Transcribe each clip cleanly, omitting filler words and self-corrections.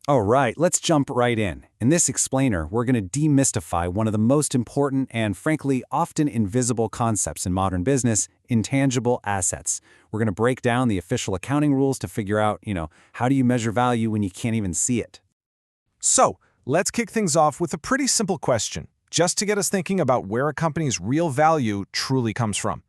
All right, let's jump right in. In this explainer, we're going to demystify one of the most important and, frankly, often invisible concepts in modern business, intangible assets. We're going to break down the official accounting rules to figure out, how do you measure value when you can't even see it? So, let's kick things off with a pretty simple question, just to get us thinking about where a company's real value truly comes from.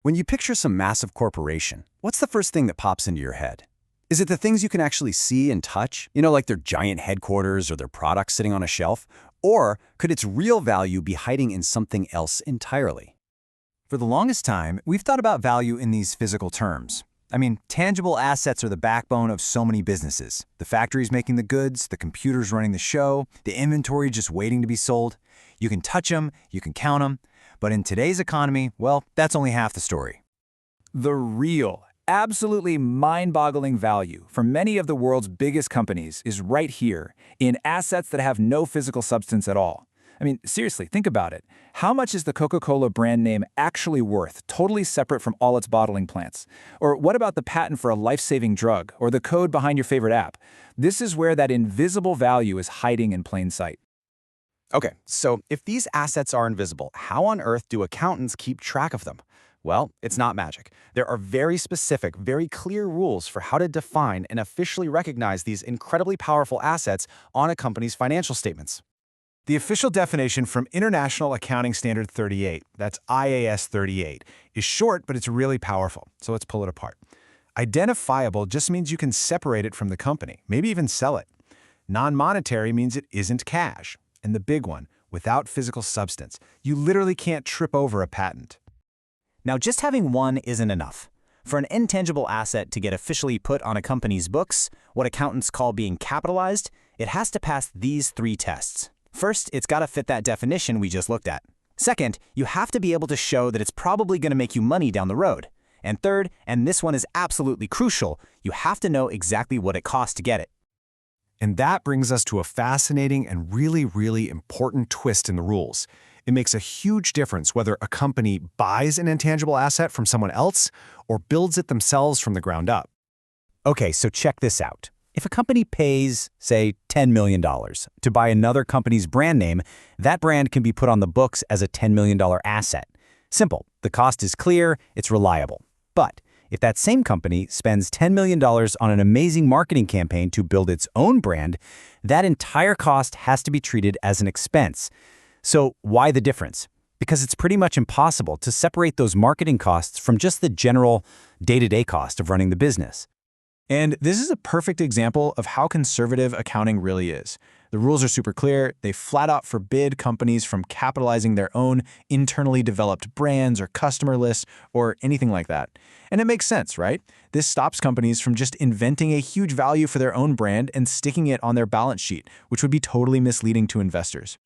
When you picture some massive corporation, what's the first thing that pops into your head? Is it the things you can actually see and touch? Like their giant headquarters or their products sitting on a shelf? Or could its real value be hiding in something else entirely? For the longest time, we've thought about value in these physical terms. Tangible assets are the backbone of so many businesses. The factories making the goods, the computers running the show, the inventory just waiting to be sold. You can touch them, you can count them. But in today's economy, well, that's only half the story. The real, absolutely mind-boggling value for many of the world's biggest companies is right here, in assets that have no physical substance at all. Seriously, think about it. How much is the Coca-Cola brand name actually worth, totally separate from all its bottling plants? Or what about the patent for a life-saving drug, or the code behind your favorite app? This is where that invisible value is hiding in plain sight. Okay, so if these assets are invisible, how on earth do accountants keep track of them? Well, it's not magic. There are very specific, very clear rules for how to define and officially recognize these incredibly powerful assets on a company's financial statements. The official definition from International Accounting Standard 38, that's IAS 38, is short, but it's really powerful. So let's pull it apart. Identifiable just means you can separate it from the company, maybe even sell it. Non-monetary means it isn't cash. And the big one, without physical substance. You literally can't trip over a patent. Now, just having one isn't enough. For an intangible asset to get officially put on a company's books, what accountants call being capitalized, it has to pass these 3 tests. First, it's got to fit that definition we just looked at. Second, you have to be able to show that it's probably going to make you money down the road. And third, and this one is absolutely crucial, you have to know exactly what it costs to get it. And that brings us to a fascinating and really, really important twist in the rules. It makes a huge difference whether a company buys an intangible asset from someone else or builds it themselves from the ground up. Okay, so check this out. If a company pays, say, $10 million to buy another company's brand name, that brand can be put on the books as a $10 million asset. Simple. The cost is clear, it's reliable. But if that same company spends $10 million on an amazing marketing campaign to build its own brand, that entire cost has to be treated as an expense. So why the difference? Because it's pretty much impossible to separate those marketing costs from just the general day-to-day cost of running the business. And this is a perfect example of how conservative accounting really is. The rules are super clear. They flat out forbid companies from capitalizing their own internally developed brands or customer lists or anything like that. And it makes sense, right? This stops companies from just inventing a huge value for their own brand and sticking it on their balance sheet, which would be totally misleading to investors.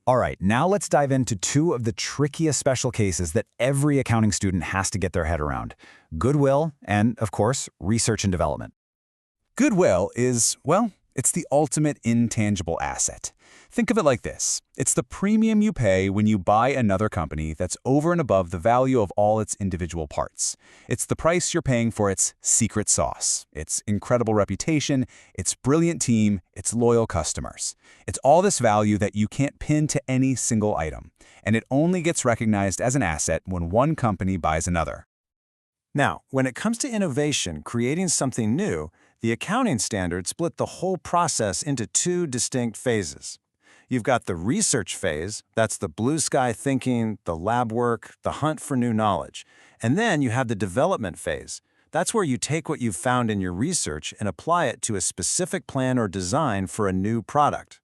All right, now let's dive into 2 of the trickiest special cases that every accounting student has to get their head around: goodwill and, of course, research and development. Goodwill is, well, it's the ultimate intangible asset. Think of it like this. It's the premium you pay when you buy another company that's over and above the value of all its individual parts. It's the price you're paying for its secret sauce, its incredible reputation, its brilliant team, its loyal customers. It's all this value that you can't pin to any single item, and it only gets recognized as an asset when one company buys another. Now, when it comes to innovation, creating something new, the accounting standards split the whole process into 2 distinct phases. You've got the research phase, that's the blue sky thinking, the lab work, the hunt for new knowledge. And then you have the development phase. That's where you take what you've found in your research and apply it to a specific plan or design for a new product.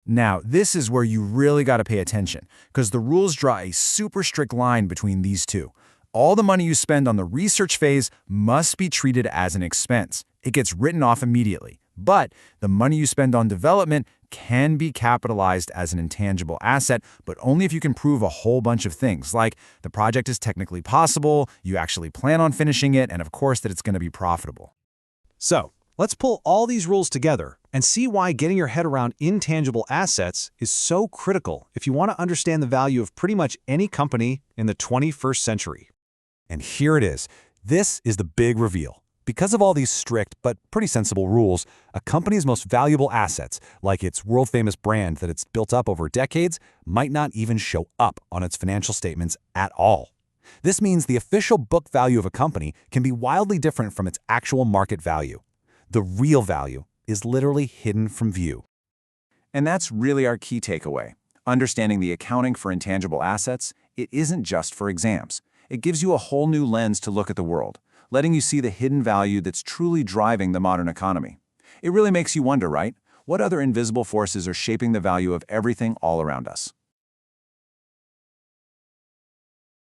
Now, this is where you really got to pay attention, because the rules draw a super strict line between these 2. All the money you spend on the research phase must be treated as an expense. It gets written off immediately. But the money you spend on development can be capitalized as an intangible asset, but only if you can prove a whole bunch of things, like the project is technically possible, you actually plan on finishing it, and of course that it's going to be profitable. So, let's pull all these rules together and see why getting your head around intangible assets is so critical if you want to understand the value of pretty much any company in the 21st century. And here it is. This is the big reveal. Because of all these strict but pretty sensible rules, a company's most valuable assets, like its world-famous brand that it's built up over decades, might not even show up on its financial statements at all. This means the official book value of a company can be wildly different from its actual market value. The real value is literally hidden from view. And that's really our key takeaway. Understanding the accounting for intangible assets, it isn't just for exams. It gives you a whole new lens to look at the world, letting you see the hidden value that's truly driving the modern economy. It really makes you wonder, right? What other invisible forces are shaping the value of everything all around us?